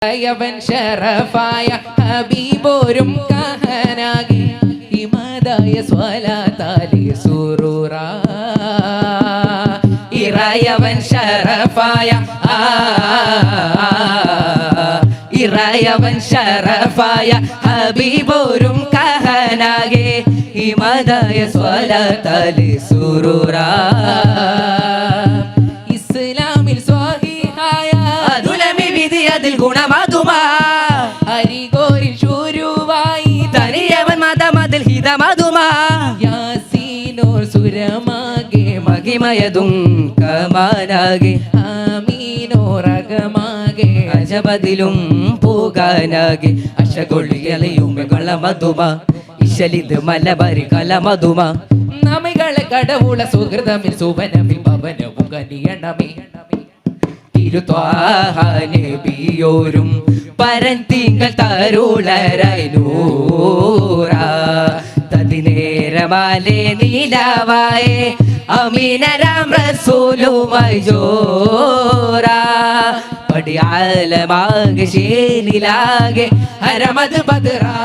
യവൻ ശറഫായ ഹബീബോരും കഹനാകി ഇമദായ സ്വലാത്താലി സുറൂറ ഇറയവൻ ശറഫായ ഇറയവൻ ശറഫായ ഹബീബോരും കഹനാകെ ഇമദായ സ്വലാത്താലി സുറൂറ ഇസ്ലാമിൽ സ്വഹീഹായ അതുലമി വിധി അതിൽ ഗുണമതുമാ അരികോരിൽ ശൂരുവായി തനിയവൻ മതമതിൽ ഹിതമതുമാ യാസീനോർ സുരമാകെ മഹിമയതും കമാനാകെ ആമീനോറകമാകെ അജബദിലും പൂകാനാകെ അശകൊള്ളിയലയും കളമതുമാ ഇശലിത് മലബരി കലമതുമാ നമികളെ കടവുള സുഹൃതമിൽ സുവനമിൽ പവനവും കനിയണമേ തിരുത്വാഹാനബിയോരും പരന്തിങ്കൾ തരുളരായി നൂറ തതിനേരമാലേ നീലാവായേ അമീനരാം റസൂലുമായി ജോറ പടിയാലമാകെ ശേനിലാകെ ഹരമത് ബദറാ